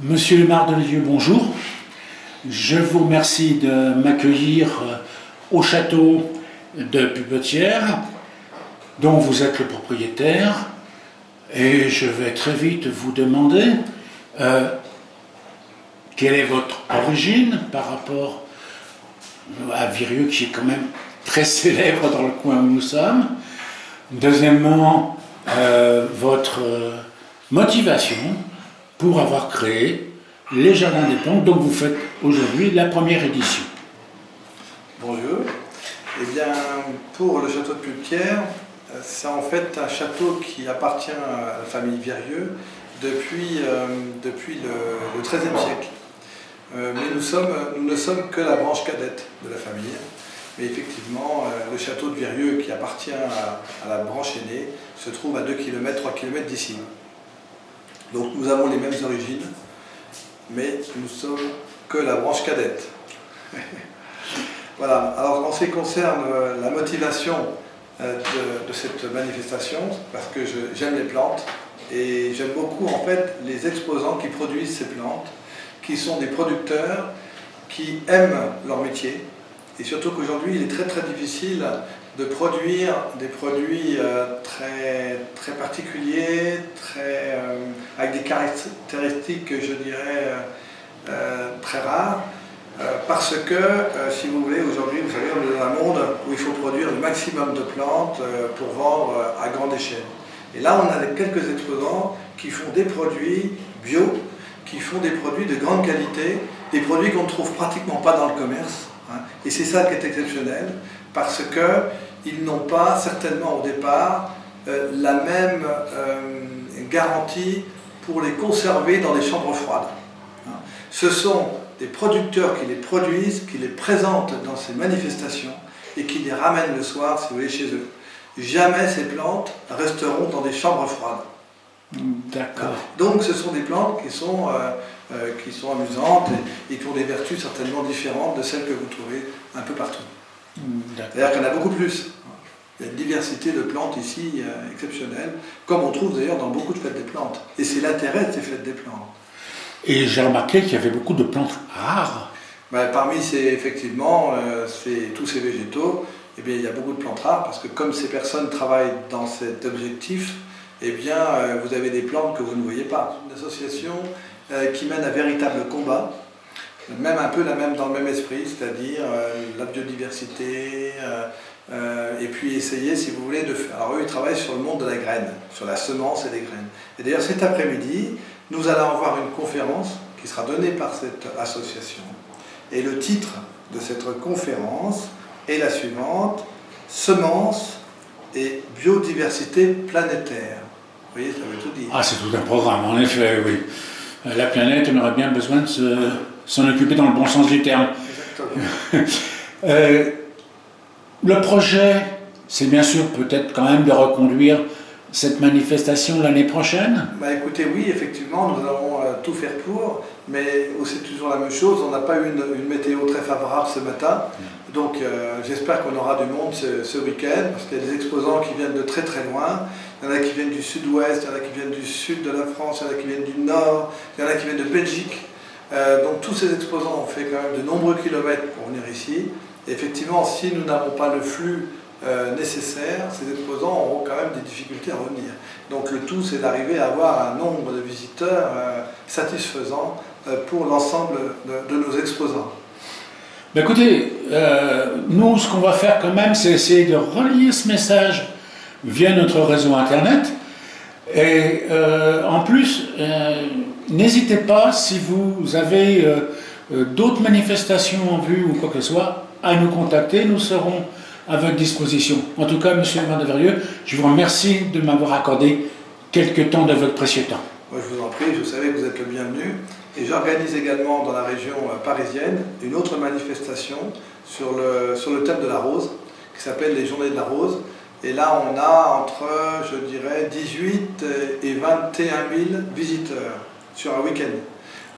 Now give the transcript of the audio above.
Monsieur le maire de Lieu, bonjour. Je vous remercie de m'accueillir au château de Pupetière, dont vous êtes le propriétaire. Et je vais très vite vous demander quelle est votre origine par rapport à Virieu, qui est quand même très célèbre dans le coin où nous sommes. Deuxièmement, votre motivation pour avoir créé les Jardins des Plantes, dont vous faites aujourd'hui la première édition. Bonjour. Eh bien, pour le château de Pupetière, c'est en fait un château qui appartient à la famille Virieu depuis le XIIIe siècle. Mais nous ne sommes que la branche cadette de la famille. Mais effectivement, le château de Virieu, qui appartient à la branche aînée, se trouve à 2 km, 3 km d'ici. Donc nous avons les mêmes origines, mais nous sommes que la branche cadette. Voilà. Alors en ce qui concerne la motivation de cette manifestation, parce que j'aime les plantes, et j'aime beaucoup en fait les exposants qui produisent ces plantes, qui sont des producteurs qui aiment leur métier, et surtout qu'aujourd'hui il est très très difficile de produire des produits très particuliers, avec des caractéristiques, je dirais, très rares, parce que, si vous voulez, aujourd'hui, vous savez, on est dans un monde où il faut produire le maximum de plantes pour vendre à grande échelle. Et là, on a quelques exposants qui font des produits bio, qui font des produits de grande qualité, des produits qu'on ne trouve pratiquement pas dans le commerce. Hein. Et c'est ça qui est exceptionnel, parce qu'ils n'ont pas, certainement au départ, la même garantie pour les conserver dans des chambres froides. Hein. Ce sont des producteurs qui les produisent, qui les présentent dans ces manifestations et qui les ramènent le soir, si vous voulez, chez eux. Jamais ces plantes resteront dans des chambres froides. D'accord. Donc ce sont des plantes qui sont amusantes et qui ont des vertus certainement différentes de celles que vous trouvez un peu partout. C'est-à-dire qu'il y en a beaucoup plus. Il y a une diversité de plantes ici exceptionnelle, comme on trouve d'ailleurs dans beaucoup de fêtes des plantes. Et c'est l'intérêt de ces fêtes des plantes. Et j'ai remarqué qu'il y avait beaucoup de plantes rares. Parmi tous ces végétaux, eh bien, il y a beaucoup de plantes rares, parce que comme ces personnes travaillent dans cet objectif, eh bien, vous avez des plantes que vous ne voyez pas. Une association qui mène un véritable combat, dans le même esprit, c'est-à-dire la biodiversité, et puis essayer, si vous voulez, de faire. Alors eux, ils travaillent sur le monde de la graine, sur la semence et des graines. Et d'ailleurs, cet après-midi, nous allons avoir une conférence qui sera donnée par cette association. Et le titre de cette conférence est la suivante: Semences et biodiversité planétaire. Vous voyez, ça veut tout dire. Ah, c'est tout un programme, en effet, oui. La planète, on aurait bien besoin de s'en occuper dans le bon sens du terme. Exactement. Le projet, c'est bien sûr peut-être quand même de reconduire cette manifestation l'année prochaine. Écoutez, oui, effectivement, nous allons tout faire pour, mais c'est toujours la même chose. On n'a pas eu une météo très favorable ce matin, donc j'espère qu'on aura du monde ce week-end, parce qu'il y a des exposants qui viennent de très très loin. Il y en a qui viennent du sud-ouest, il y en a qui viennent du sud de la France, il y en a qui viennent du nord, il y en a qui viennent de Belgique. Donc tous ces exposants ont fait quand même de nombreux kilomètres pour venir ici. Et effectivement, si nous n'avons pas le flux nécessaire, ces exposants auront quand même des difficultés à revenir. Donc le tout, c'est d'arriver à avoir un nombre de visiteurs satisfaisant pour l'ensemble de nos exposants. Écoutez, nous, ce qu'on va faire quand même, c'est essayer de relier ce message via notre réseau internet. Et en plus, n'hésitez pas, si vous avez d'autres manifestations en vue ou quoi que ce soit, à nous contacter. Nous serons à votre disposition. En tout cas, monsieur le maire de Virieu, je vous remercie de m'avoir accordé quelques temps de votre précieux temps. Moi, je vous en prie, je savais que vous êtes le bienvenu. Et j'organise également dans la région parisienne une autre manifestation sur le thème de la rose, qui s'appelle les Journées de la Rose. Et là, on a entre, je dirais, 18 et 21 000 visiteurs sur un week-end.